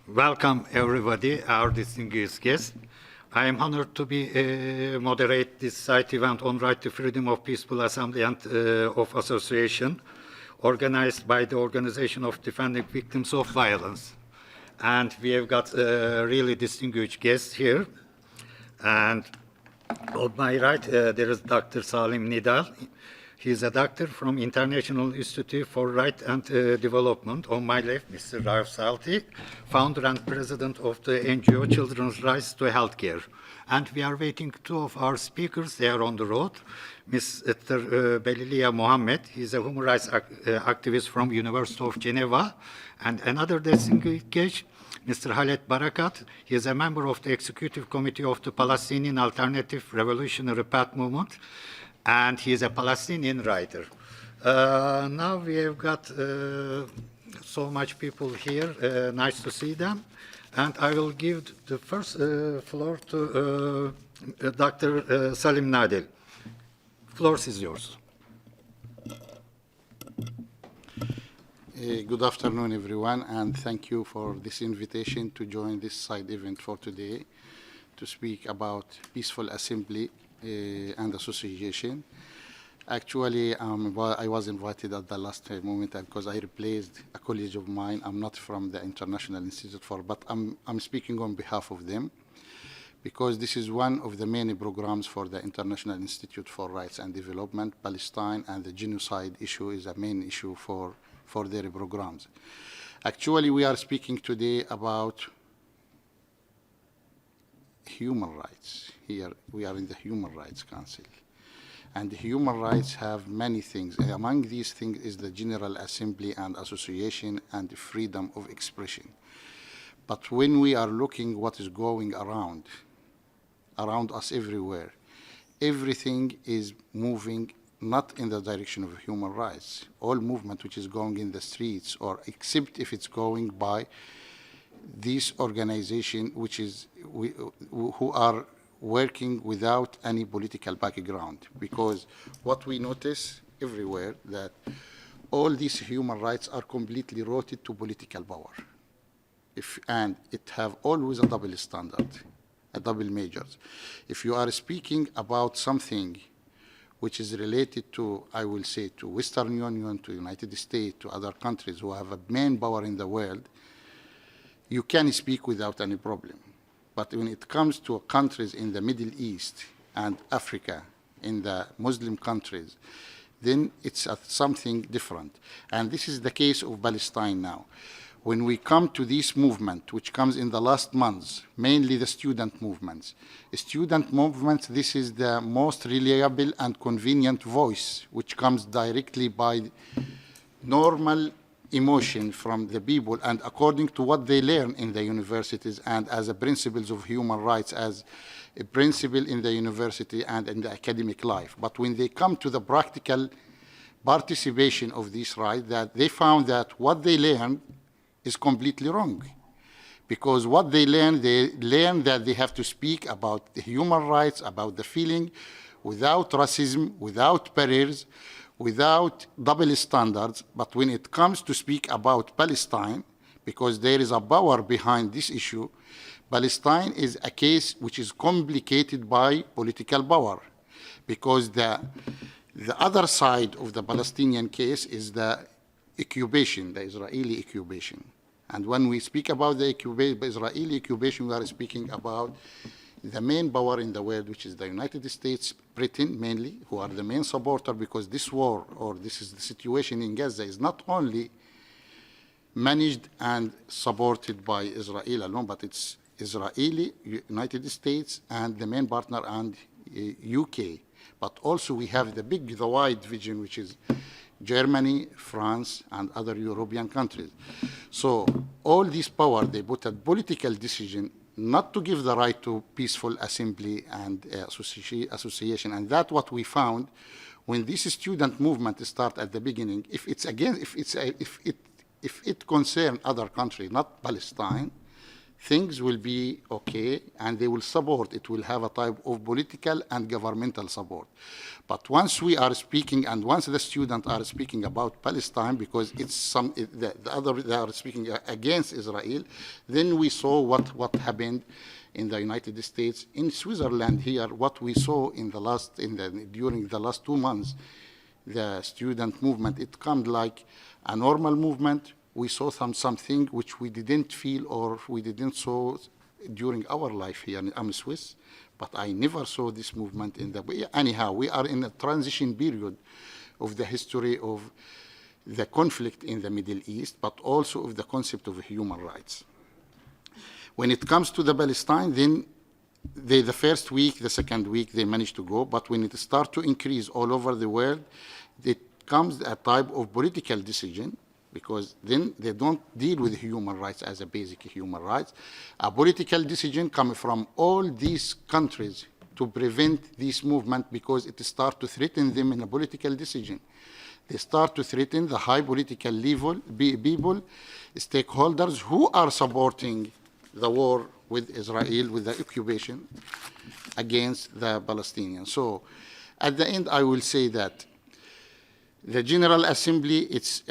Welcome, everybody, our distinguished guests. I am honored to be moderate this site event on right to freedom of peaceful assembly and of association, organized by the Organization of Defending Victims of Violence. And we have got really distinguished guests here. And on my right, there is Dr. Salim Nidal. He is a doctor from International Institute for Right and Development. On my left, Mr. Rauf Salti, founder and president of the NGO Children's Rights to Healthcare. And we are waiting two of our speakers. They are on the road. Mr. Belilia Mohammed, he's a human rights activist from University of Geneva. And another distinguished guest, Mr. Khaled Barakat, he is a member of the Executive Committee of the Palestinian Alternative Revolutionary Path Movement, and he is a Palestinian writer. Now we have got so much people here. Nice to see them. And I will give the first floor to Dr. Salim Nadel. Floor is yours. Good afternoon, everyone, and thank you for this invitation to join this side event for today to speak about peaceful assembly and association. Actually, I was invited at the last moment because I replaced a colleague of mine. I'm not from the International Institute but I'm speaking on behalf of them because this is one of the many programs for the International Institute for Rights and Development. Palestine and the genocide issue is a main issue for their programs. Actually, we are speaking today about human rights. Here we are in the Human Rights Council. And the human rights have many things. Among these things is the General Assembly and Association and the freedom of expression. But when we are looking what is going around us everywhere, everything is moving not in the direction of human rights. All movement which is going in the streets, or except if it's going by this organization who are working without any political background, because what we notice everywhere that all these human rights are completely rooted to political power. And it have always a double standard, a double measures. If you are speaking about something which is related to, I will say, to Western Union, to United States, to other countries who have a main power in the world, you can speak without any problem. But when it comes to countries in the Middle East and Africa, in the Muslim countries, then it's something different. And this is the case of Palestine now. When we come to this movement, which comes in the last months, mainly the student movements. This is the most reliable and convenient voice, which comes directly by normal emotion from the people and according to what they learn in the universities and as a principles of human rights, as a principle in the university and in the academic life. But when they come to the practical participation of these rights, that they found that what they learned is completely wrong. Because what they learn that they have to speak about the human rights, about the feeling, without racism, without barriers, without double standards. But when it comes to speak about Palestine, because there is a power behind this issue, Palestine is a case which is complicated by political power. Because the other side of the Palestinian case is the occupation, the Israeli occupation. And when we speak about the Israeli occupation, we are speaking about the main power in the world, which is the United States, Britain mainly, who are the main supporter, because this war, or this is the situation in Gaza, is not only managed and supported by Israel alone, but it's Israeli, United States, and the main partner, and UK. But also we have the wide vision, which is Germany, France, and other European countries. So all this power, they put a political decision not to give the right to peaceful assembly and association. And that's what we found when this student movement start at the beginning. If it concerns other countries, not Palestine, things will be okay, and they will support. It will have a type of political and governmental support. But once we are speaking, and once the students are speaking about Palestine, because it's the other, they are speaking against Israel, then we saw what happened in the United States, in Switzerland here, what we saw during the last 2 months, the student movement, it comes like a normal movement. We saw something which we didn't feel or we didn't saw during our life here. I'm Swiss, but I never saw this movement in the way. Anyhow, we are in a transition period of the history of the conflict in the Middle East, but also of the concept of human rights. When it comes to the Palestine, then the first week, the second week, they managed to go, but when it starts to increase all over the world, it comes a type of political decision, because then they don't deal with human rights as a basic human rights. A political decision comes from all these countries to prevent this movement, because it starts to threaten them in a political decision. They start to threaten the high political level, people, stakeholders who are supporting the war with Israel, with the occupation against the Palestinians. So at the end, I will say that the General Assembly, it's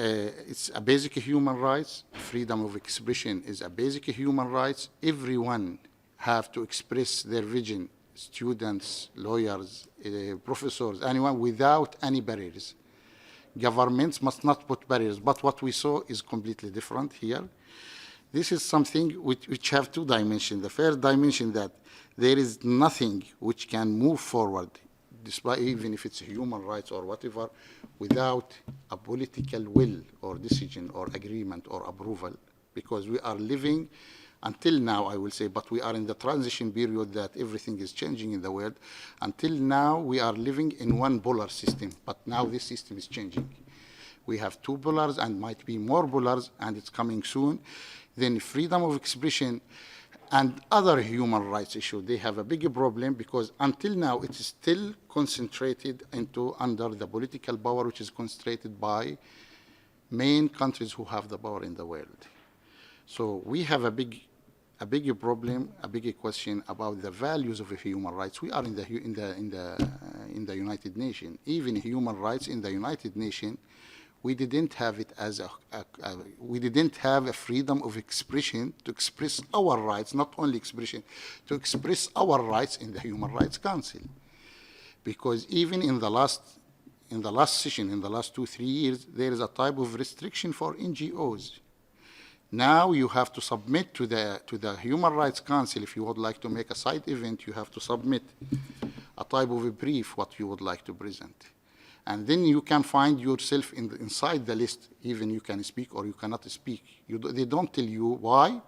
a basic human rights. Freedom of expression is a basic human rights. Everyone have to express their vision, students, lawyers, professors, anyone, without any barriers. Governments must not put barriers, but what we saw is completely different here. This is something which have 2 dimensions. The first dimension, that there is nothing which can move forward, despite even if it's human rights or whatever, without a political will or decision or agreement or approval, because we are living, until now I will say, but we are in the transition period that everything is changing in the world. Until now we are living in one polar system, but now this system is changing. We have 2 polars and might be more polars, and it's coming soon. Then freedom of expression and other human rights issues, they have a big problem, because until now it is still concentrated under the political power, which is concentrated by main countries who have the power in the world. So we have a big problem, a big question about the values of human rights. We are in the United Nations. Even human rights in the United Nations, we didn't have it as we didn't have a freedom of expression to express our rights, not only expression, to express our rights in the Human Rights Council. Because even in the last session, in the last 2-3 years, there is a type of restriction for NGOs. Now you have to submit to the Human Rights Council. If you would like to make a side event, you have to submit a type of a brief, what you would like to present. And then you can find yourself inside the list. Even you can speak or you cannot speak. They don't tell you why,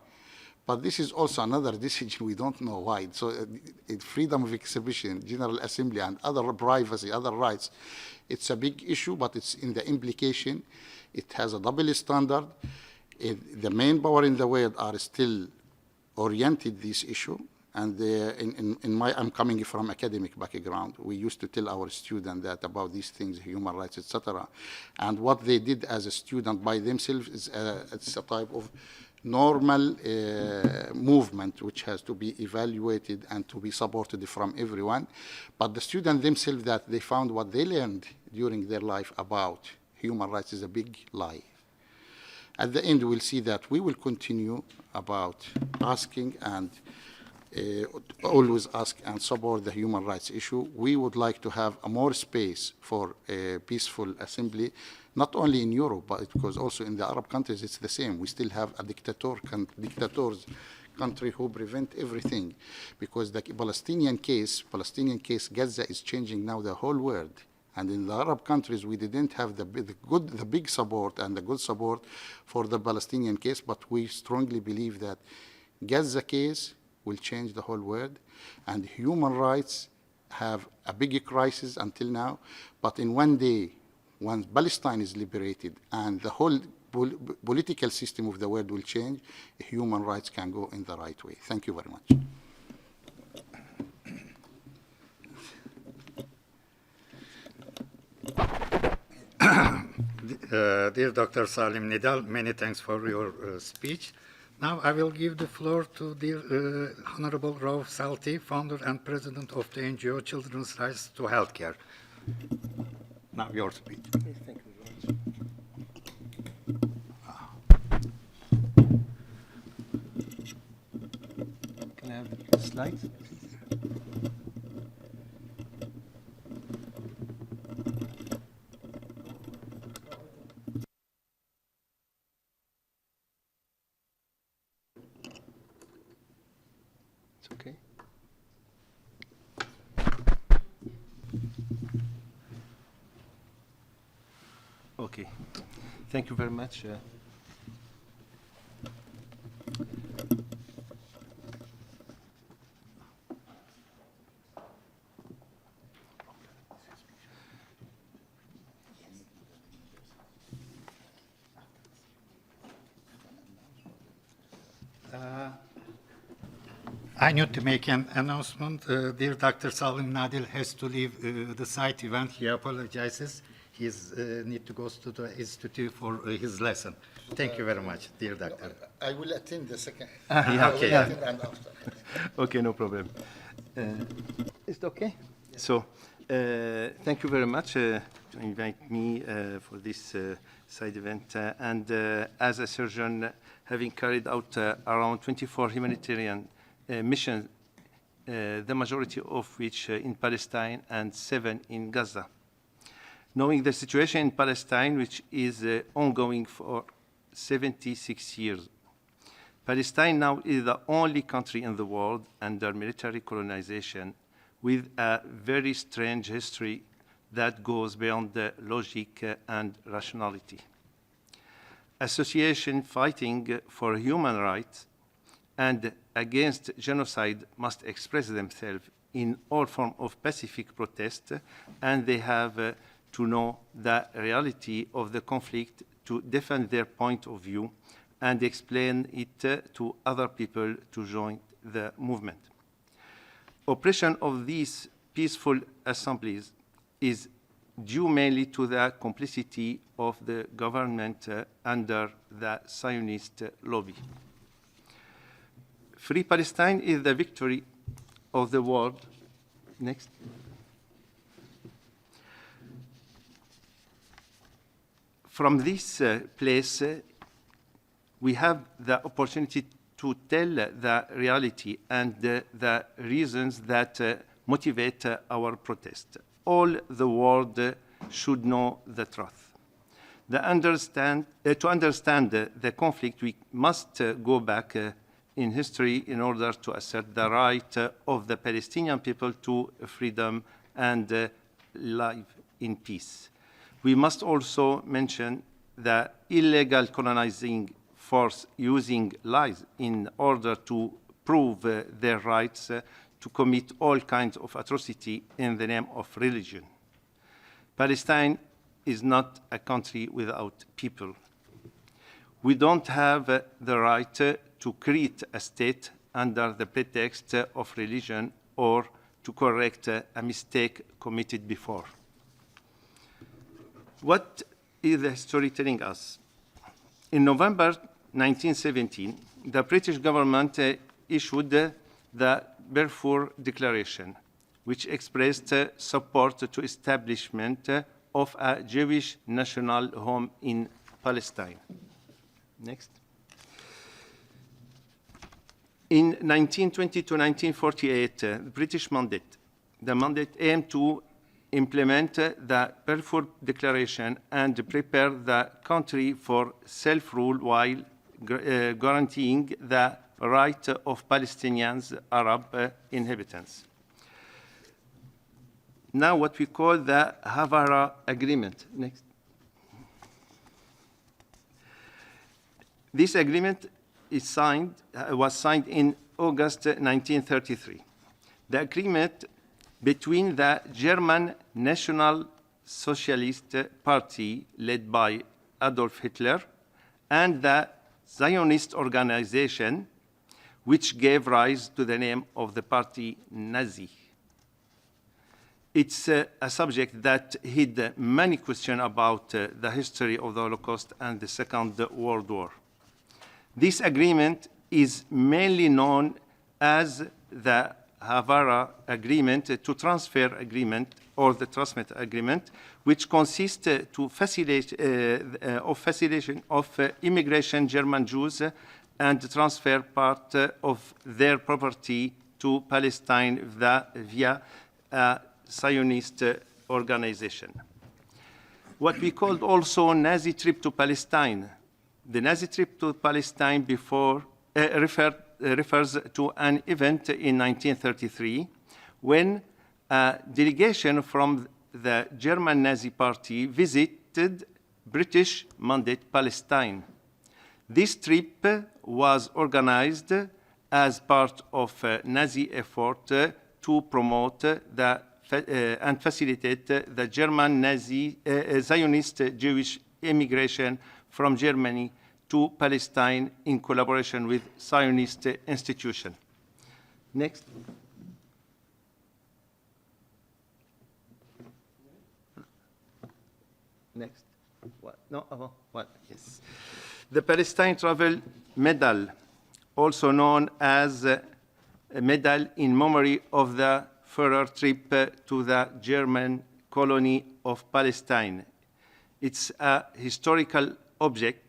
but this is also another decision. We don't know why. So freedom of expression, General Assembly, and other privacy, other rights, it's a big issue, but it's in the implication. It has a double standard. The main power in the world are still oriented this issue. And I'm coming from academic background. We used to tell our students that about these things, human rights, etc. And what they did as a student by themselves is it's a type of normal movement which has to be evaluated and to be supported from everyone. But the students themselves, that they found what they learned during their life about human rights is a big lie. At the end, we'll see that we will continue about asking and always ask and support the human rights issue. We would like to have a more space for a peaceful assembly, not only in Europe, but because also in the Arab countries it's the same. We still have a dictators country who prevent everything, because the Palestinian case, Gaza is changing now the whole world. And in the Arab countries, we didn't have the big support and the good support for the Palestinian case, but we strongly believe that Gaza case will change the whole world, and human rights have a big crisis until now, but in one day, once Palestine is liberated and the whole political system of the world will change, human rights can go in the right way. Thank you very much. Dear Dr. Salim Nidal, many thanks for your speech. Now I will give the floor to the Honorable Rauf Salti, founder and president of the NGO Children's Rights to Healthcare. Now your speech. Yes, thank you very much. Can I have the slides? It's okay. Okay. Thank you very much. I need to make an announcement. Dear Dr. Salim Nadil has to leave the site event. He apologizes. He need to go to the institute for his lesson. Thank you very much, dear doctor. I will attend the second. Yeah, I will okay. attend and after. Okay, no problem. Is it okay? So, thank you very much to invite me for this side event. As a surgeon, having carried out around 24 humanitarian missions, the majority of which in Palestine and 7 in Gaza. Knowing the situation in Palestine, which is ongoing for 76 years. Palestine now is the only country in the world under military colonization with a very strange history that goes beyond the logic and rationality. Association fighting for human rights and against genocide must express themselves in all forms of pacific protest, and they have to know the reality of the conflict to defend their point of view and explain it to other people to join the movement. Oppression of these peaceful assemblies is due mainly to the complicity of the government under the Zionist lobby. Free Palestine is the victory of the world. Next. From this place, we have the opportunity to tell the reality and the reasons that motivate our protest. All the world should know the truth. To understand the conflict, we must go back in history in order to assert the right of the Palestinian people to freedom and life in peace. We must also mention the illegal colonizing force using lies in order to prove their rights to commit all kinds of atrocity in the name of religion. Palestine is not a country without people. We don't have the right to create a state under the pretext of religion or to correct a mistake committed before. What is the history telling us? In November 1917, the British government issued the Balfour Declaration, which expressed support to establishment of a Jewish national home in Palestine. Next. In 1920 to 1948, the British mandate, aimed to implement the Balfour Declaration and prepare the country for self-rule while guaranteeing the right of Palestinians, Arab inhabitants. Now what we call the Havara Agreement. Next. This agreement was signed in August 1933. The agreement between the German National Socialist Party, led by Adolf Hitler, and the Zionist organization, which gave rise to the name of the party Nazi. It's a subject that hid many questions about the history of the Holocaust and the Second World War. This agreement is mainly known as the Havara Agreement to Transfer Agreement, or the Transmit Agreement, which consists to facilitation of immigration German Jews and transfer part of their property to Palestine via a Zionist organization. What we called also Nazi trip to Palestine. The Nazi trip to Palestine refers to an event in 1933 when a delegation from the German Nazi Party visited British Mandate Palestine. This trip was organized as part of a Nazi effort to promote and facilitate the German Nazi Zionist Jewish immigration from Germany to Palestine in collaboration with Zionist institutions. Next. Next. What? No, what? Yes. The Palestine Travel Medal, also known as a medal in memory of the Führer trip to the German colony of Palestine. It's a historical object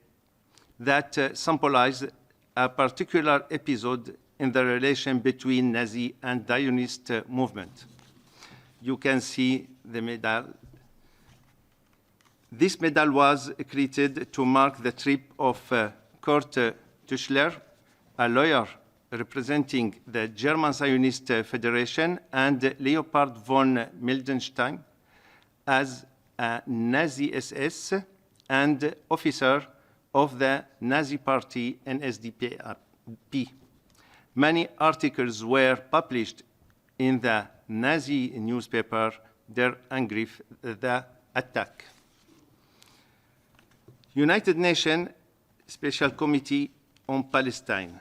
that symbolizes a particular episode in the relation between Nazi and Zionist movement. You can see the medal. This medal was created to mark the trip of Kurt Tuschler, a lawyer representing the German Zionist Federation, and Leopold von Mildenstein as a Nazi SS and officer of the Nazi Party NSDAP. Many articles were published in the Nazi newspaper Der Angriff, the attack. United Nations Special Committee on Palestine.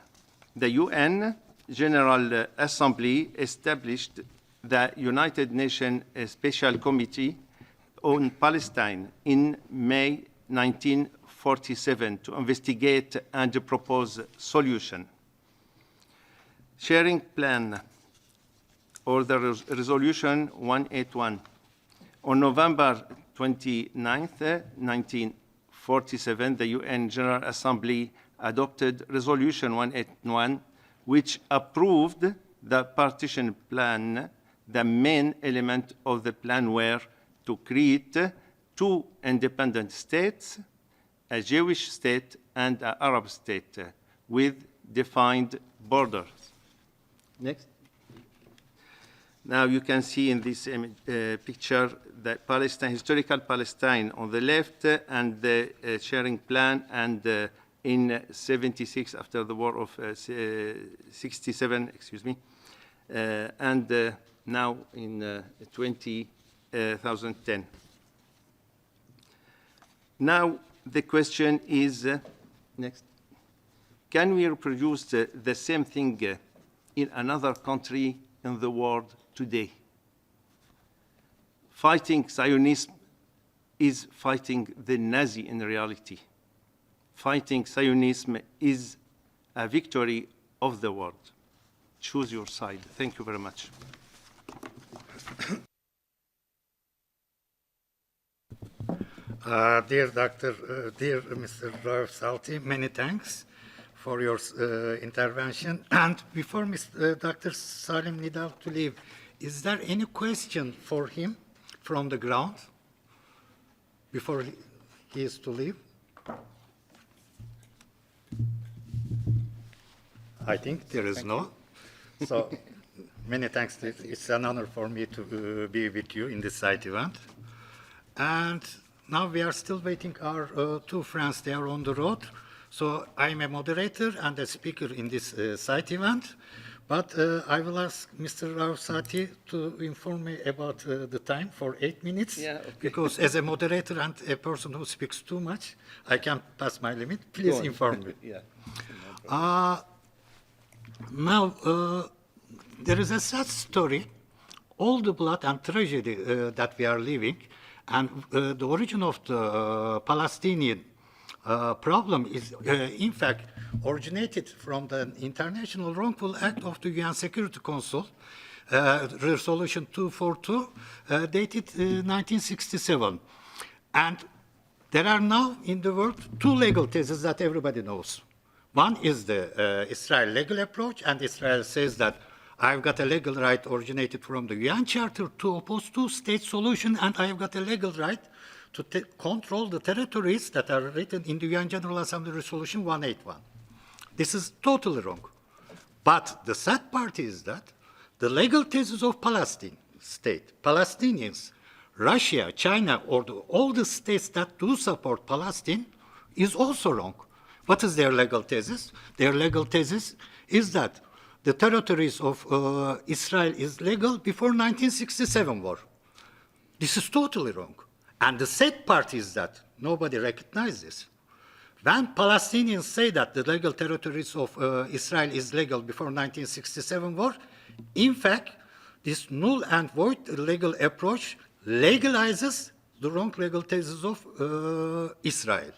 The UN General Assembly established the United Nations Special Committee on Palestine in May 1947 to investigate and propose solution. Sharing plan, or the Resolution 181. On November 29, 1947, the UN General Assembly adopted Resolution 181, which approved the partition plan. The main element of the plan were to create two independent states, a Jewish state and an Arab state, with defined borders. Next. Now you can see in this picture the Palestine, historical Palestine on the left, and the sharing plan, and in 76, after the war of 67, excuse me, and now in 2010. Now the question is, next, can we reproduce the same thing in another country in the world today? Fighting Zionism is fighting the Nazi in reality. Fighting Zionism is a victory of the world. Choose your side. Thank you very much. Dear Mr. Rauf Salti, many thanks for your intervention. And before Dr. Salim Nidal to leave, is there any question for him from the ground before he is to leave? I think there is no. So many thanks. It's an honor for me to be with you in this site event. And now we are still waiting our two friends. They are on the road. So I'm a moderator and a speaker in this site event. But I will ask Mr. Rauf Salti to inform me about the time for 8 minutes. Yeah, okay. Because as a moderator and a person who speaks too much, I can't pass my limit. Please inform me. Yeah. Now, there is a sad story, all the blood and tragedy that we are living, and the origin of the Palestinian problem is, in fact, originated from the International Wrongful Act of the UN Security Council, Resolution 242, dated 1967. And there are now in the world two legal theses that everybody knows. One is the Israel legal approach, and Israel says that I've got a legal right originated from the UN Charter to oppose two-state solution, and I've got a legal right to control the territories that are written in the UN General Assembly Resolution 181. This is totally wrong. But the sad part is that the legal thesis of Palestine state, Palestinians, Russia, China, or all the states that do support Palestine is also wrong. What is their legal thesis? Their legal thesis is that the territories of Israel is legal before 1967 war. This is totally wrong. And the sad part is that nobody recognizes this. When Palestinians say that the legal territories of Israel is legal before 1967 war, in fact, this null and void legal approach legalizes the wrong legal thesis of Israel.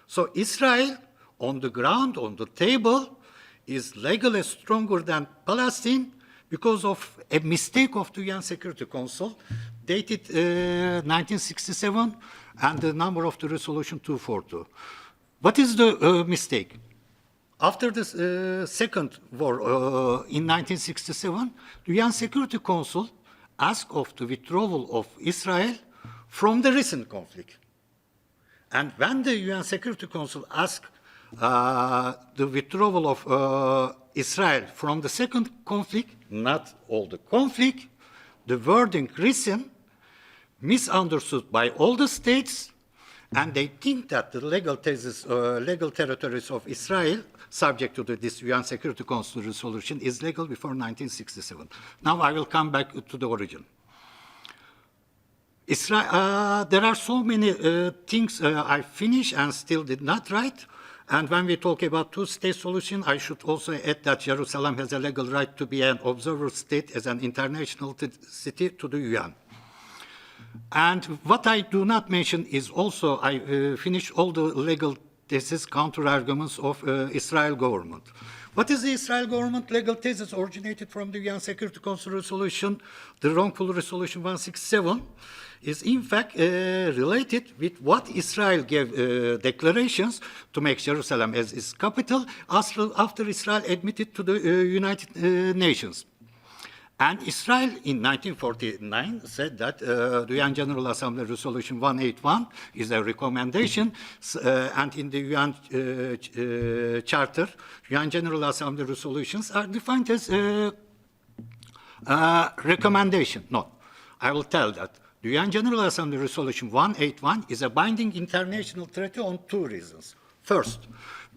So Israel, on the ground, on the table, is legally stronger than Palestine because of a mistake of the UN Security Council dated 1967 and the number of the resolution 242. What is the mistake? After the second war in 1967, the UN Security Council asked of the withdrawal of Israel from the recent conflict. And when the UN Security Council asked the withdrawal of Israel from the second conflict, not all the conflict, the wording recent, misunderstood by all the states, and they think that the legal thesis, legal territories of Israel, subject to this UN Security Council resolution, is legal before 1967. Now I will come back to the origin. Israel, there are so many things I finished and still did not write. And when we talk about two-state solution, I should also add that Jerusalem has a legal right to be an observer state as an international city to the UN. And what I do not mention is also I finished all the legal thesis counter-arguments of Israel government. What is the Israel government legal thesis originated from the UN Security Council resolution, the wrongful resolution 167, is in fact related with what Israel gave declarations to make Jerusalem as its capital after Israel admitted to the United Nations. And Israel in 1949 said that the UN General Assembly Resolution 181 is a recommendation, and in the UN Charter, UN General Assembly resolutions are defined as recommendation. No, I will tell that. The UN General Assembly Resolution 181 is a binding international treaty on two reasons. First,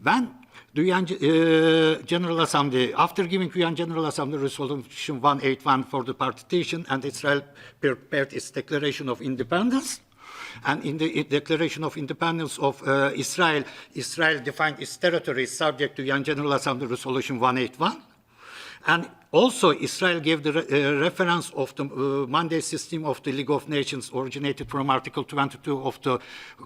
when the UN General Assembly, after giving UN General Assembly Resolution 181 for the partition, and Israel prepared its declaration of independence, and in the Declaration of Independence of Israel, Israel defined its territories subject to UN General Assembly Resolution 181. And also, Israel gave the reference of the mandate system of the League of Nations originated from Article 22 of the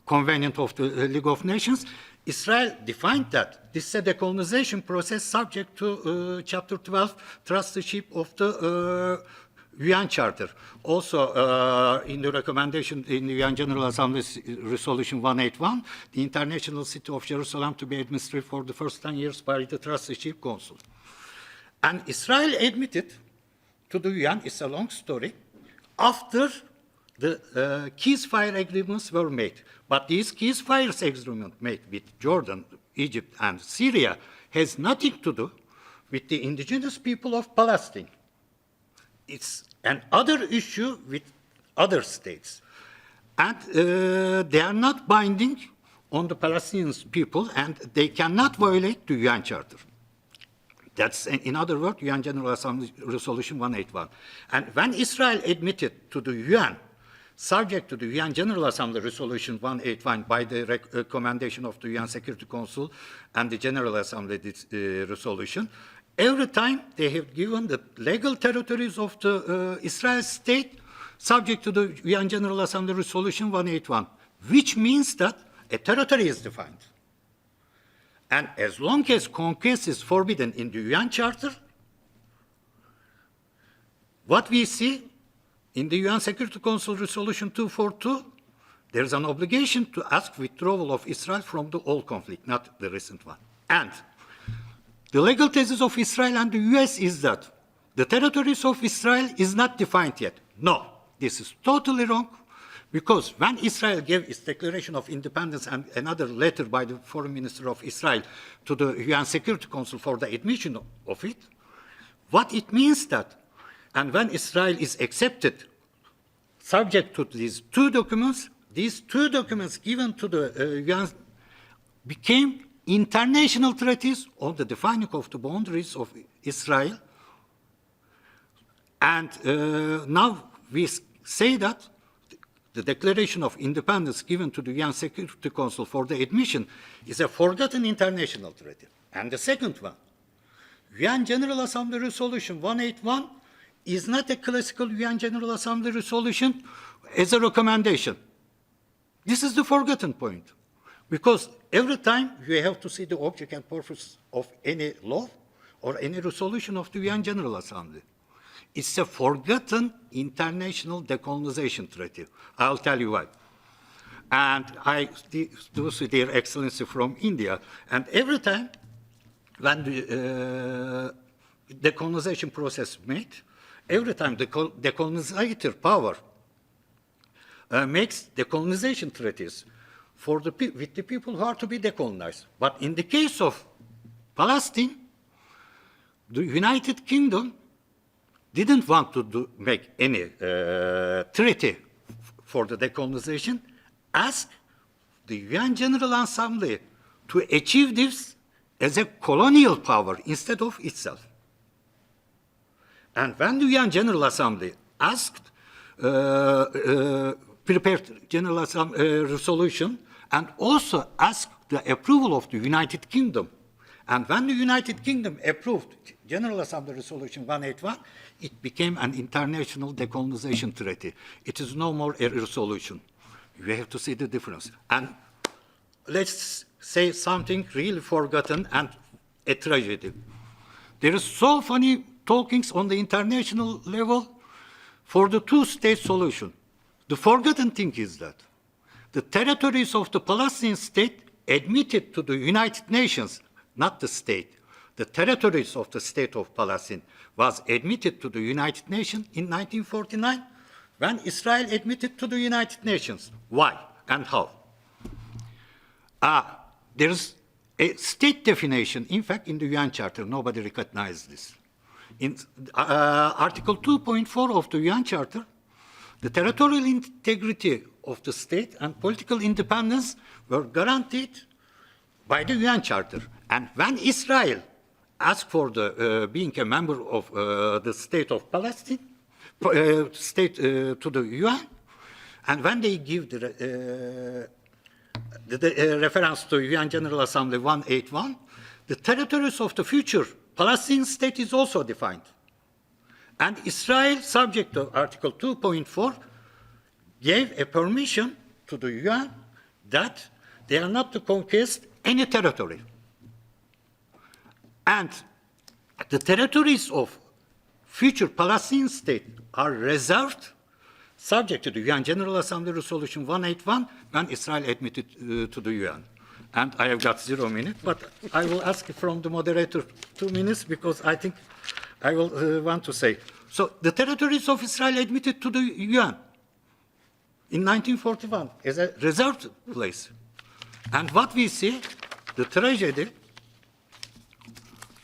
Covenant of the League of Nations. Israel defined that this is a decolonization process subject to Chapter 12, trusteeship of the UN Charter. Also, in the recommendation in the UN General Assembly Resolution 181, the International City of Jerusalem to be administered for the first 10 years by the Trusteeship Council. And Israel admitted to the UN, it's a long story, after the ceasefire agreements were made. But these ceasefire agreements made with Jordan, Egypt, and Syria has nothing to do with the indigenous people of Palestine. It's another issue with other states. And they are not binding on the Palestinian people, and they cannot violate the UN Charter. That's, in other words, UN General Assembly Resolution 181. And when Israel admitted to the UN, subject to the UN General Assembly Resolution 181 by the recommendation of the UN Security Council and the General Assembly resolution, every time they have given the legal territories of the Israel state subject to the UN General Assembly Resolution 181, which means that a territory is defined. And as long as conquest is forbidden in the UN Charter, what we see in the UN Security Council Resolution 242, there is an obligation to ask withdrawal of Israel from the old conflict, not the recent one. And the legal thesis of Israel and the US is that the territories of Israel is not defined yet. No, this is totally wrong, because when Israel gave its declaration of independence and another letter by the foreign minister of Israel to the UN Security Council for the admission of it, what it means that, and when Israel is accepted subject to these two documents given to the UN became international treaties on the defining of the boundaries of Israel. And now we say that the Declaration of Independence given to the UN Security Council for the admission is a forgotten international treaty. And the second one, UN General Assembly Resolution 181 is not a classical UN General Assembly resolution as a recommendation. This is the forgotten point, because every time you have to see the object and purpose of any law or any resolution of the UN General Assembly. It's a forgotten international decolonization treaty. I'll tell you why. And I do see Their Excellency from India, and every time when the decolonization process made, every time the decolonizer power makes decolonization treaties for with the people who are to be decolonized. But in the case of Palestine, the United Kingdom didn't want to make any treaty for the decolonization, asked the UN General Assembly to achieve this as a colonial power instead of itself. And when the UN General Assembly asked, prepared General Assembly resolution and also asked the approval of the United Kingdom, and when the United Kingdom approved General Assembly Resolution 181, it became an international decolonization treaty. It is no more a resolution. You have to see the difference. And let's say something really forgotten and a tragedy. There is so funny talkings on the international level for the two-state solution. The forgotten thing is that the territories of the Palestinian state admitted to the United Nations, not the state, the territories of the state of Palestine was admitted to the United Nations in 1949 when Israel admitted to the United Nations. Why and how? There is a state definition, in fact, in the UN Charter. Nobody recognizes this. In Article 2.4 of the UN Charter, the territorial integrity of the state and political independence were guaranteed by the UN Charter. And when Israel asked for being a member of the state of Palestine, to the UN, and when they give the reference to UN General Assembly 181, the territories of the future Palestinian state is also defined. And Israel, subject to Article 2.4, gave a permission to the UN that they are not to conquest any territory. And the territories of future Palestinian state are reserved, subject to the UN General Assembly Resolution 181, when Israel admitted to the UN. And I have got 0 minutes, but I will ask from the moderator 2 minutes, because I think I will want to say. So the territories of Israel admitted to the UN in 1941 as a reserved place. And what we see, the tragedy,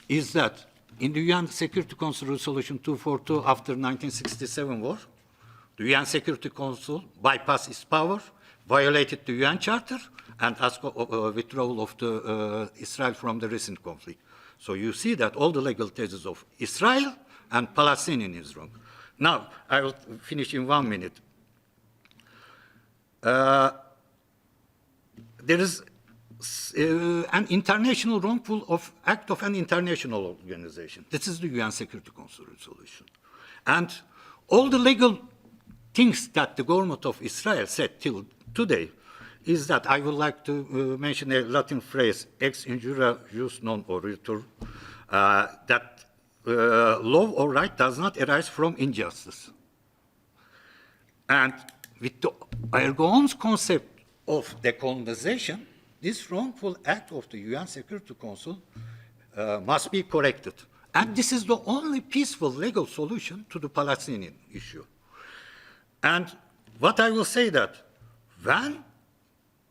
is that in the UN Security Council Resolution 242 after 1967 war, the UN Security Council bypassed its power, violated the UN Charter, and asked withdrawal of Israel from the recent conflict. So you see that all the legal thesis of Israel and Palestinian is wrong. Now, I will finish in 1 minute. There is an international wrongful act of an international organization. This is the UN Security Council resolution. And all the legal things that the government of Israel said till today is that I would like to mention a Latin phrase, ex injuria jus non oritur, that law or right does not arise from injustice. And with the Erdogan's concept of decolonization, this wrongful act of the UN Security Council must be corrected. And this is the only peaceful legal solution to the Palestinian issue. And what I will say that when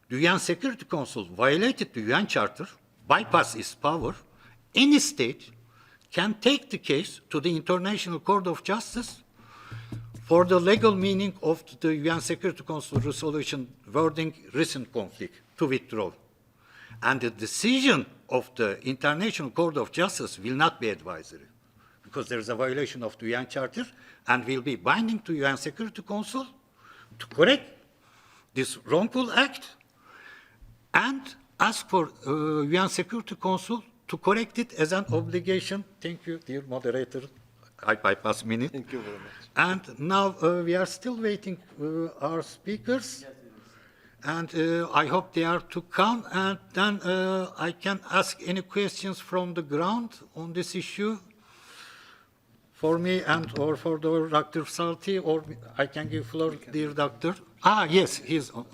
the UN Security Council violated the UN Charter, bypassed its power, any state can take the case to the International Court of Justice for the legal meaning of the UN Security Council resolution wording recent conflict to withdraw. And the decision of the International Court of Justice will not be advisory because there is a violation of the UN Charter and will be binding to UN Security Council to correct this wrongful act and ask for UN Security Council to correct it as an obligation. Thank you, dear moderator. I bypass minute. Thank you very much. And now we are still waiting our speakers. And I hope they are to come. And then I can ask any questions from the ground on this issue for me and or for the Dr. Salti, or I can give floor, dear doctor. Ah, yes, he's on.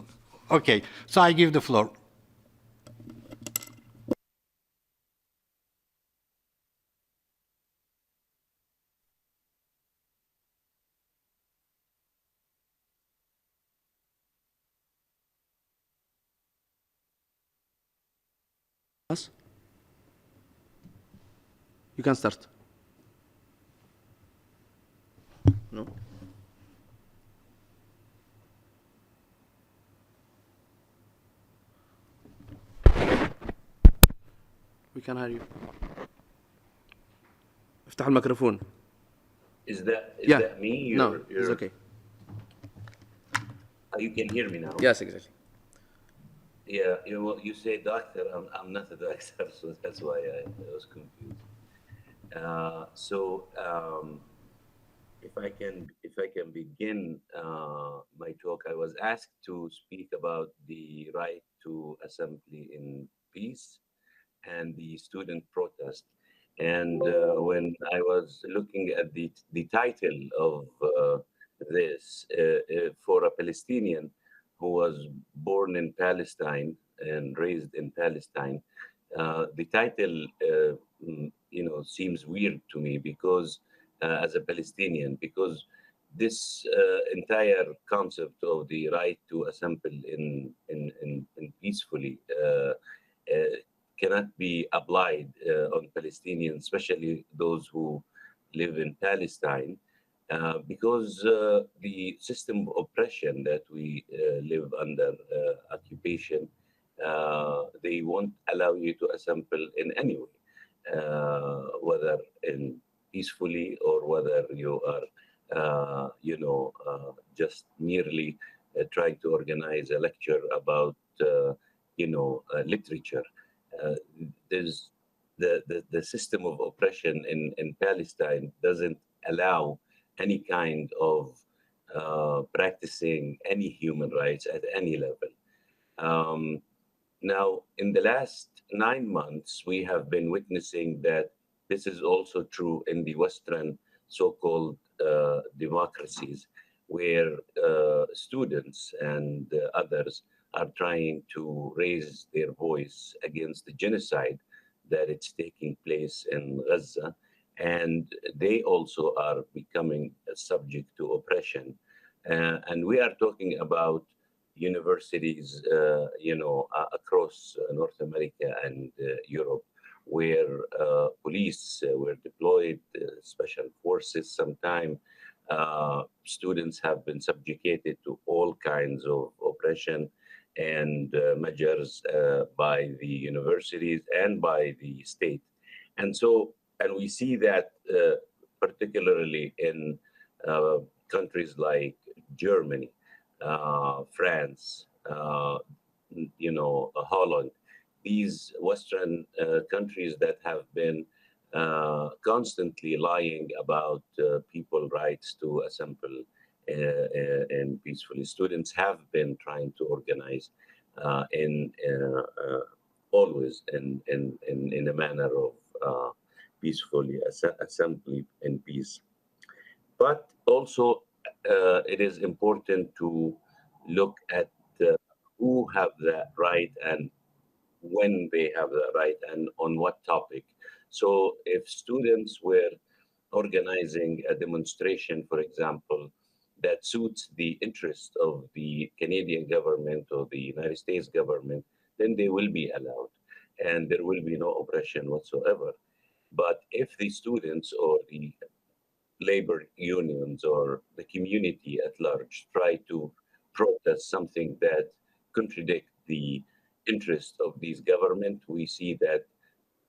Okay, so I give the floor. Us? You can start. No? We can hear you. افتح الميكروفون. Is that Yeah. me? No, it's okay. Oh, you can hear me now. Yes, exactly. Yeah. You say doctor. I'm not a doctor, so that's why I was confused. If I can begin my talk, I was asked to speak about the right to assembly in peace and the student protest. And when I was looking at the title of this, for a Palestinian who was born in Palestine and raised in Palestine, the title, seems weird to me because, as a Palestinian, because this entire concept of the right to assemble in peacefully cannot be applied on Palestinians, especially those who live in Palestine, because the system of oppression that we live under, occupation, they won't allow you to assemble in any way, whether in peacefully or whether you are, just merely trying to organize a lecture about, literature. There's the system of oppression in Palestine doesn't allow any kind of practicing any human rights at any level. Now, in the last 9 months, we have been witnessing that this is also true in the Western so-called democracies, where students and others are trying to raise their voice against the genocide that it's taking place in Gaza. And they also are becoming subject to oppression. And we are talking about universities, across North America and Europe, where police were deployed, special forces sometime. Students have been subjugated to all kinds of oppression and measures by the universities and by the state. And we see that particularly in countries like Germany, France, Holland, these Western countries that have been constantly lying about people's rights to assemble and peacefully. Students have been trying to organize always in a manner of peacefully assembly in peace. But also, it is important to look at who have the right and when they have the right and on what topic. So if students were organizing a demonstration, for example, that suits the interest of the Canadian government or the United States government, then they will be allowed and there will be no oppression whatsoever. But if the students or the labor unions or the community at large try to protest something that contradict the interest of these government, we see that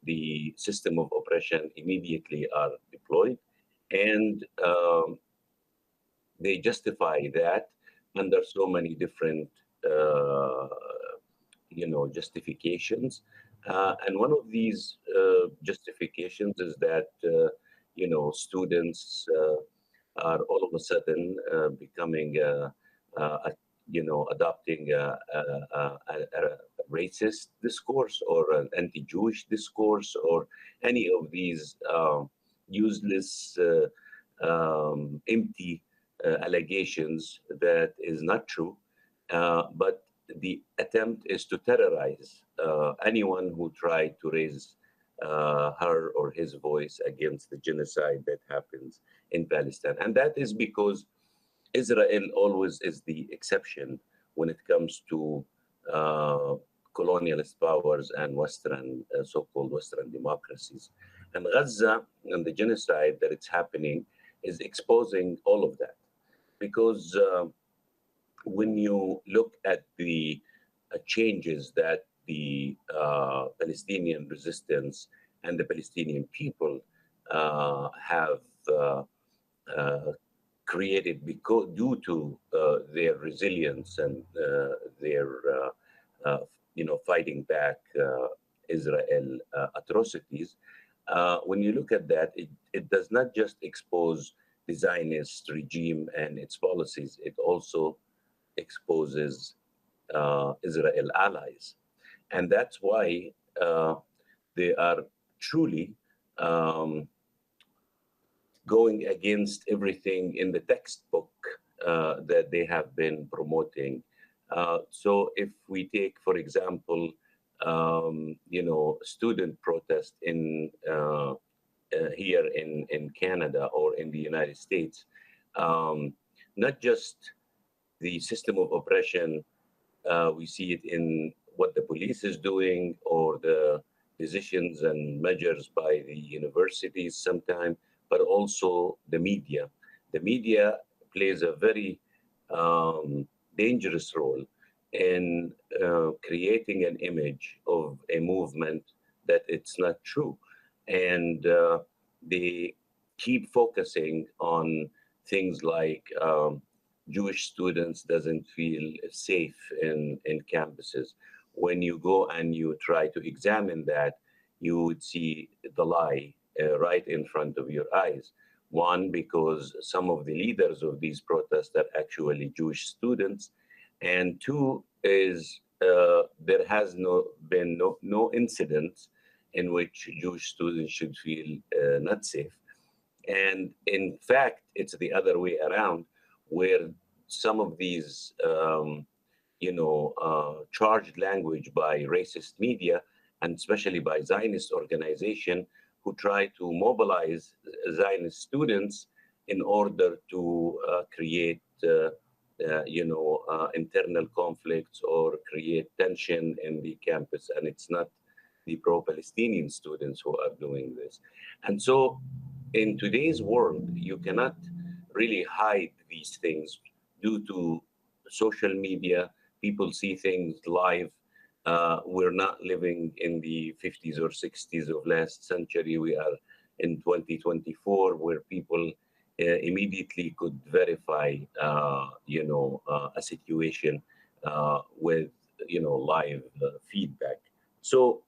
the system of oppression immediately are deployed, and they justify that under so many different uh, justifications. And one of these justifications is that students are all of a sudden becoming adopting a racist discourse or an anti-Jewish discourse or any of these useless, empty allegations that is not true. But the attempt is to terrorize anyone who tried to raise her or his voice against the genocide that happens in Palestine. And that is because Israel always is the exception when it comes to uh, colonialist powers and Western, so-called Western democracies. And Gaza and the genocide that it's happening is exposing all of that. Because when you look at the changes that the Palestinian resistance and the Palestinian people have uh, created because due to their resilience and their fighting back Israel atrocities. When you look at that, it does not just expose the Zionist regime and its policies; it also exposes Israel allies, and that's why they are truly um, going against everything in the textbook that they have been promoting. So if we take, for example, student protest in here in Canada or in the United States, not just the system of oppression, we see it in what the police is doing or the decisions and measures by the universities sometimes, but also the media. The media plays a very dangerous role in creating an image of a movement that it's not true. And they keep focusing on things like Jewish students doesn't feel safe in campuses. When you go and you try to examine that, you would see the lie right in front of your eyes. One, because some of the leaders of these protests are actually Jewish students, and two is there has been no incidents in which Jewish students should feel not safe. And in fact, it's the other way around, where some of these, charged language by racist media, and especially by Zionist organization, who try to mobilize Zionist students in order to create, internal conflicts or create tension in the campus. And it's not the pro-Palestinian students who are doing this. And so in today's world, you cannot really hide these things due to social media. People see things live. We're not living in the 50s or 60s of last century. We are in 2024, where people immediately could verify, a situation with, live feedback. So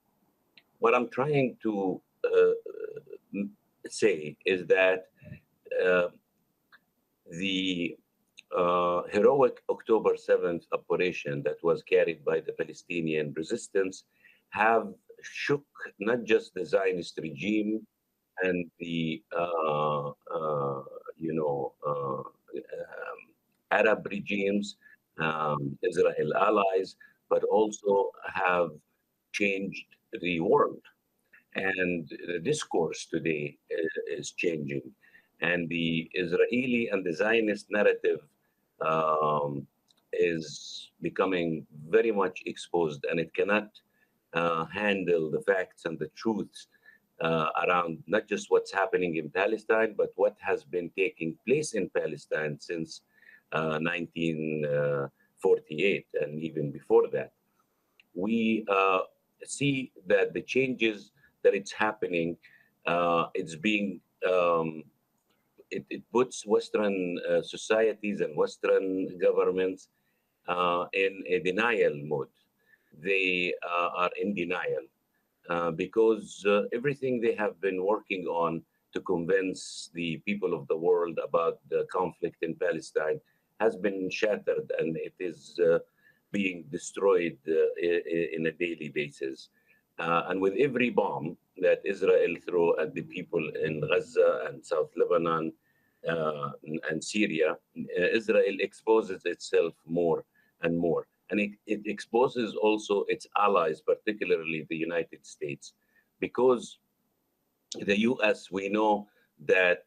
what I'm trying to say is that uh, the heroic October 7th operation that was carried by the Palestinian resistance have shook not just the Zionist regime and the Arab regimes, Israel allies, but also have changed the world. And the discourse today is changing. And the Israeli and the Zionist narrative is becoming very much exposed, and it cannot handle the facts and the truths around not just what's happening in Palestine, but what has been taking place in Palestine since 1948 and even before that. We see that the changes that it's happening, it's being it puts Western societies and Western governments in a denial mode. They are in denial because everything they have been working on to convince the people of the world about the conflict in Palestine has been shattered, and it is being destroyed in a daily basis. And with every bomb that Israel throw at the people in Gaza and South Lebanon and Syria, Israel exposes itself more and more. And it exposes also its allies, particularly the United States, because the US, we know that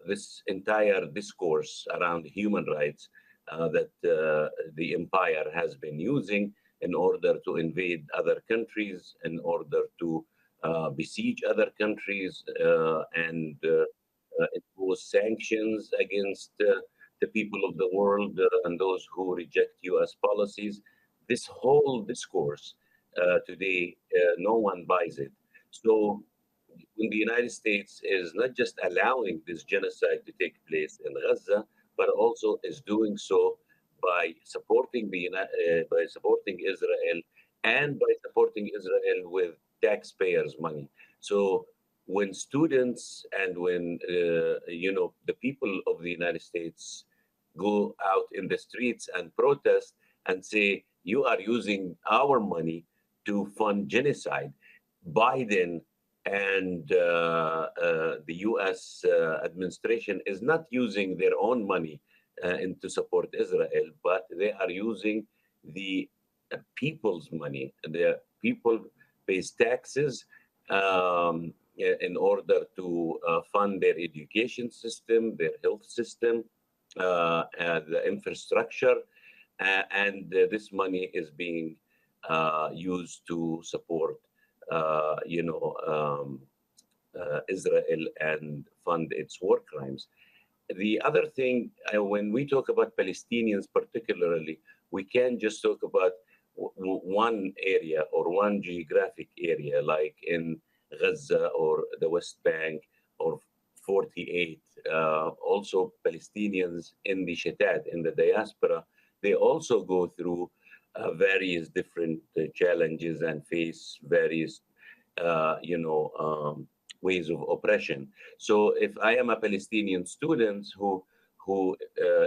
this entire discourse around human rights that the empire has been using in order to invade other countries, in order to besiege other countries, and impose sanctions against the people of the world and those who reject US policies. This whole discourse today, no one buys it. So when the United States is not just allowing this genocide to take place in Gaza, but also is doing so by supporting by supporting Israel and by supporting Israel with taxpayers' money. So when students and when the people of the United States go out in the streets and protest and say you are using our money to fund genocide, Biden and the U.S. Administration is not using their own money to support Israel, but they are using the people's money. The people pays taxes in order to fund their education system, their health system, the infrastructure, and this money is being used to support Israel and fund its war crimes. The other thing, when we talk about Palestinians particularly, we can't just talk about one area or one geographic area like in Gaza or the West Bank or 48. Also, Palestinians in the Shatat, in the diaspora, they also go through various different challenges and face various, ways of oppression. So, if I am a Palestinian student who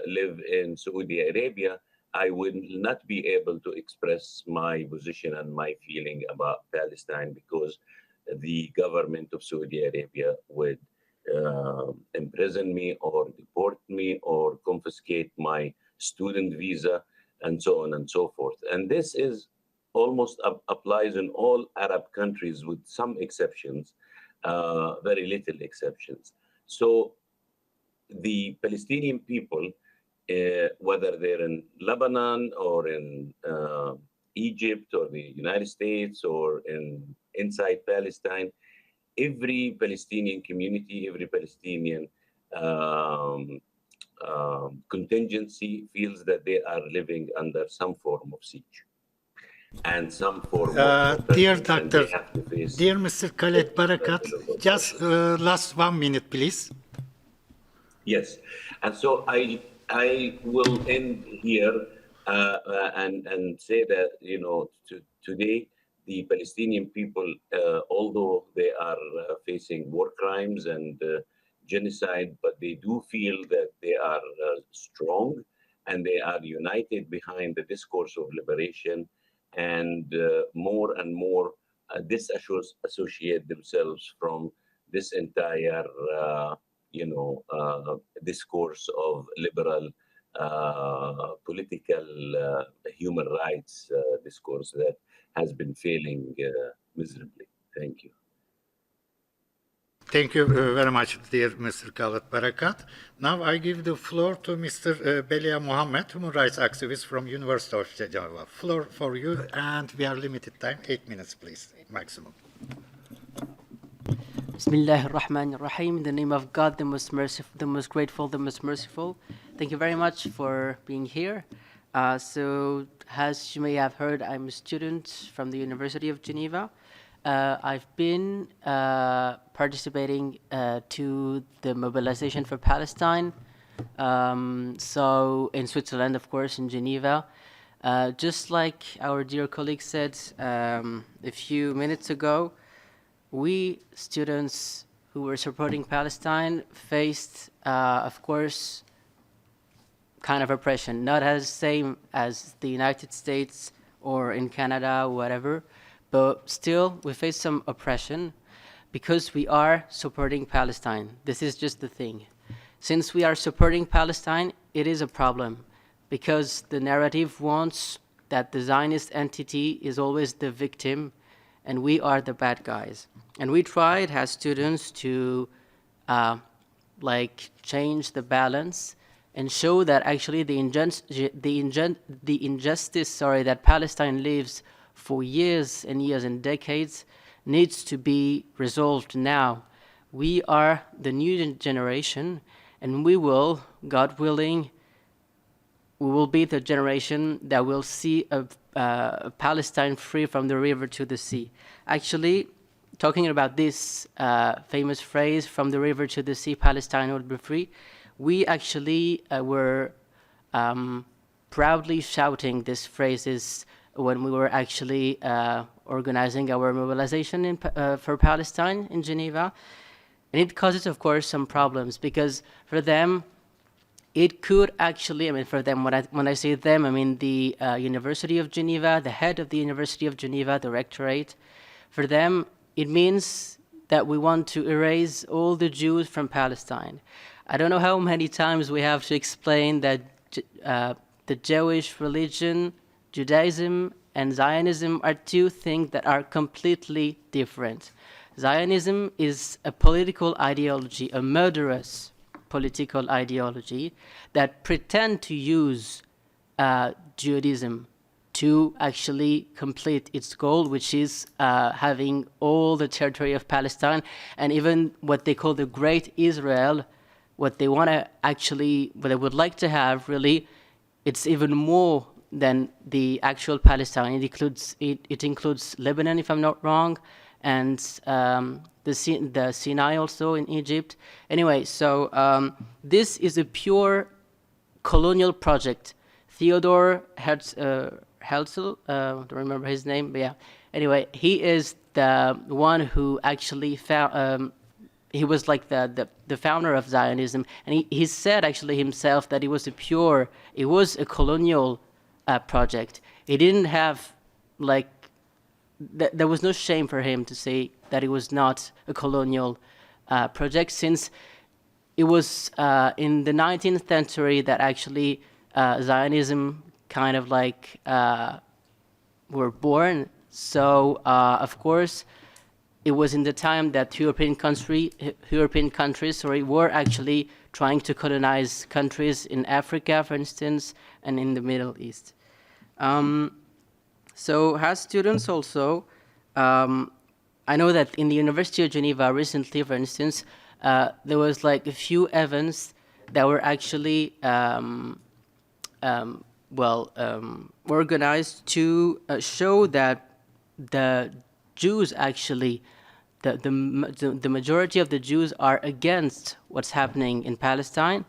live in Saudi Arabia, I will not be able to express my position and my feeling about Palestine because the government of Saudi Arabia would imprison me or deport me or confiscate my student visa and so on and so forth. And this is almost applies in all Arab countries with some exceptions, very little exceptions. So the Palestinian people, whether they're in Lebanon or in Egypt or the United States or inside Palestine, every Palestinian community, every Palestinian contingency feels that they are living under some form of siege and some form of Dear oppression, and Doctor, they have to face dear Mr. Khaled Barakat, just last 1 minute, please. Yes, and so I will end here and say that today the Palestinian people, although they are facing war crimes and genocide, but they do feel that they are strong and they are united behind the discourse of liberation, and more and more disassociate themselves from this entire, discourse of liberal political human rights discourse that has been failing miserably. Thank you. Thank you very much, dear Mr. Khaled Barakat. Now I give the floor to Mr. Belia Mohammed, human rights activist from University of Geneva. Floor for you, and we are limited time, 8 minutes, please, maximum. Bismillah ar-Rahman ar-Rahim. In the name of God, the most merciful, the most grateful, the most merciful. Thank you very much for being here. So, as you may have heard, I'm a student from the University of Geneva. I've been participating to the mobilization for Palestine. So in Switzerland, of course, in Geneva. Just like our dear colleague said a few minutes ago, we students who were supporting Palestine faced, of course, kind of oppression, not as same as the United States or in Canada or whatever, but still we face some oppression because we are supporting Palestine. This is just the thing. Since we are supporting Palestine, it is a problem because the narrative wants that the Zionist entity is always the victim and we are the bad guys. And we tried as students to change the balance and show that actually the injustice that Palestine lives for years and years and decades needs to be resolved now. We are the new generation, and we will, God willing, we will be the generation that will see a Palestine free from the river to the sea. Actually, talking about this famous phrase, from the river to the sea, Palestine will be free, we actually were proudly shouting these phrases when we were actually organizing our mobilization for Palestine in Geneva. And it causes, of course, some problems because for them, it could actually, for them, when I say them, I mean the University of Geneva, the head of the University of Geneva, the rectorate. For them, it means that we want to erase all the Jews from Palestine. I don't know how many times we have to explain that the Jewish religion, Judaism, and Zionism are two things that are completely different. Zionism is a political ideology, a murderous political ideology that pretend to use Judaism to actually complete its goal, which is having all the territory of Palestine and even what they call the Great Israel. What they want to actually, what they would like to have, really, it's even more than the actual Palestine. It includes Lebanon, if I'm not wrong, and the Sinai also in Egypt. Anyway, so this is a pure colonial project. Theodore Herzl, don't remember his name, but yeah. Anyway, he is the one who actually found. He was like the founder of Zionism, and he said actually himself that it was a colonial project. He didn't have there was no shame for him to say that it was not a colonial project, since it was in the 19th century that actually Zionism kind of were born. So of course, it was in the time that European countries were actually trying to colonize countries in Africa, for instance, and in the Middle East. So as students also, I know that in the University of Geneva recently, for instance, there was a few events that were actually organized to show that the Jews actually, the majority of the Jews are against what's happening in Palestine.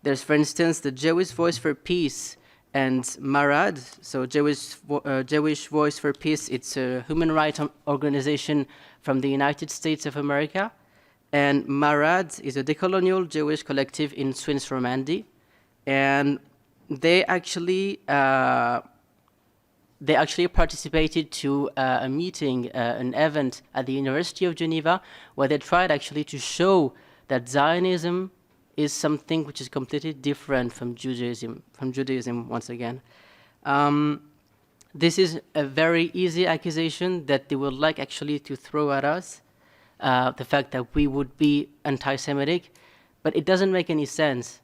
There's, for instance, the Jewish Voice for Peace and Marad. So Jewish Voice for Peace, it's a human rights organization from the United States of America. And Marad is a decolonial Jewish collective in Swiss Romandie, and they actually participated to a meeting, an event at the University of Geneva, where they tried actually to show that Zionism is something which is completely different from Judaism. Once again. This is a very easy accusation that they would like actually to throw at us, the fact that we would be anti-Semitic, but it doesn't make any sense.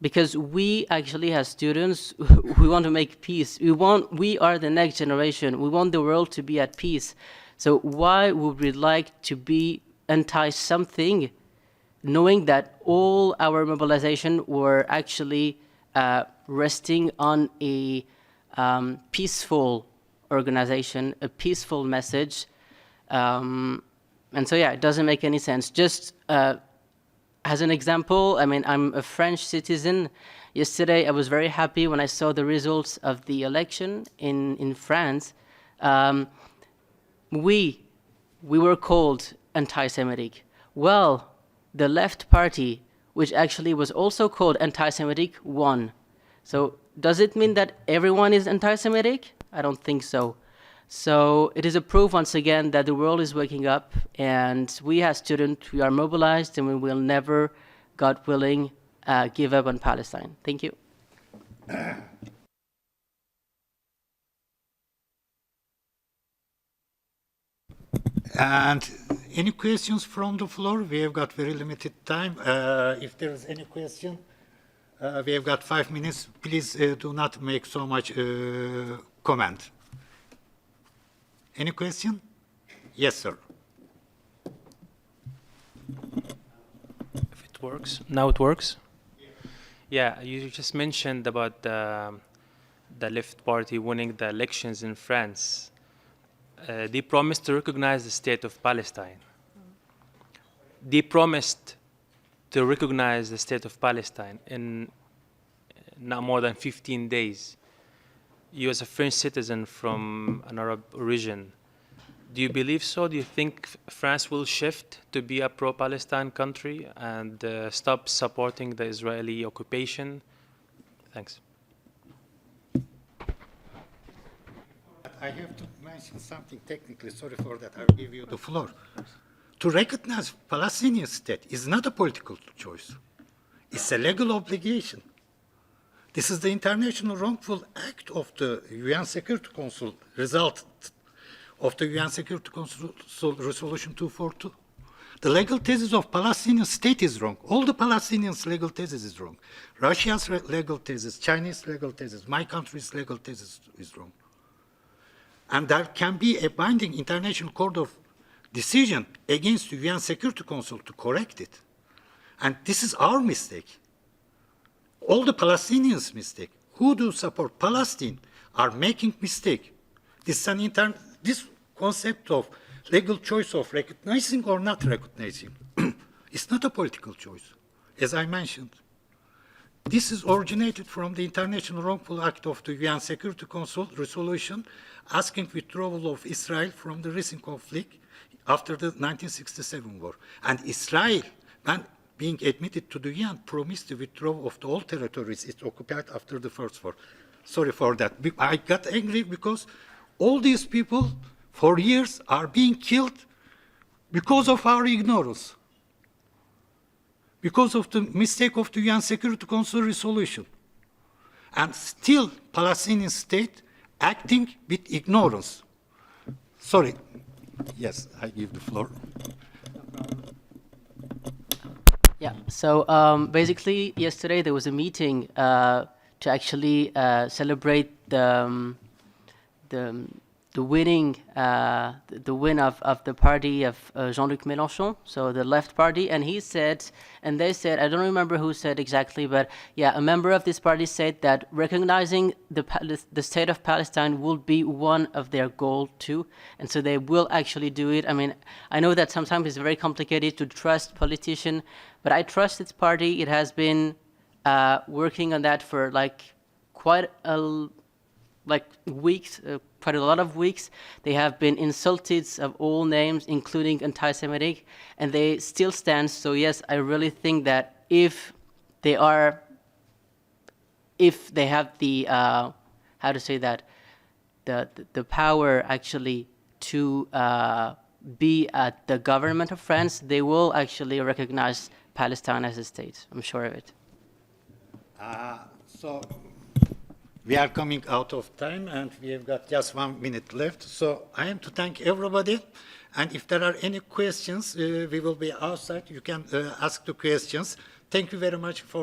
Because we actually, as students, we want to make peace. We are the next generation. We want the world to be at peace. So why would we like to be anti-something, knowing that all our mobilization were actually resting on a peaceful organization, a peaceful message. And so, yeah, it doesn't make any sense. Just as an example, I mean, I'm a French citizen. Yesterday, I was very happy when I saw the results of the election in France. We were called anti-Semitic. Well, the left party, which actually was also called anti-Semitic, won. So does it mean that everyone is anti-Semitic? I don't think so. So it is a proof, once again, that the world is waking up, and we as students, we are mobilized, and we will never, God willing, give up on Palestine. Thank you. And any questions from the floor? We have got very limited time. If there is any question, we have got 5 minutes. Please do not make so much comment. Any question? Yes, sir. If it works. Now it works? Yeah, you just mentioned about the left party winning the elections in France. They promised to recognize the state of Palestine. They promised to recognize the state of Palestine in not more than 15 days. You, as a French citizen from an Arab origin, do you believe so? Do you think France will shift to be a pro-Palestine country and stop supporting the Israeli occupation? Thanks. I have to mention something technically. Sorry for that. I'll give you the floor. To recognize Palestinian state is not a political choice. It's a legal obligation. This is the international wrongful act of the UN Security Council, result of the UN Security Council Resolution 242. The legal thesis of Palestinian state is wrong. All the Palestinians' legal thesis is wrong. Russia's legal thesis, Chinese legal thesis, my country's legal thesis is wrong. And there can be a binding international court of decision against the UN Security Council to correct it. And this is our mistake. All the Palestinians' mistake. Who do support Palestine are making mistake. This concept of legal choice of recognizing or not recognizing, it's not a political choice, as I mentioned. This is originated from the international wrongful act of the UN Security Council resolution asking withdrawal of Israel from the recent conflict after the 1967 war. And Israel, when being admitted to the UN, promised the withdrawal of all territories it occupied after the first war. Sorry for that. I got angry because all these people for years are being killed because of our ignorance, because of the mistake of the UN Security Council resolution. And still Palestinian state acting with ignorance. Sorry. Yes, I give the floor. Yeah, so basically yesterday there was a meeting to actually celebrate the winning, the win of the party of Jean-Luc Mélenchon, so the left party, and he said, and they said, I don't remember who said exactly, but yeah, a member of this party said that recognizing the state of Palestine will be one of their goals too, and so they will actually do it. I mean, I know that sometimes it's very complicated to trust politicians, but I trust its party. It has been working on that for like quite a weeks, quite a lot of weeks. They have been insulted of all names, including anti-Semitic, and they still stand. So yes, I really think that if they have the how to say that, the power actually to be at the government of France, they will actually recognize Palestine as a state. I'm sure of it. So we are coming out of time, and we have got just 1 minute left. So I am to thank everybody. And if there are any questions, we will be outside. You can ask the questions. Thank you very much for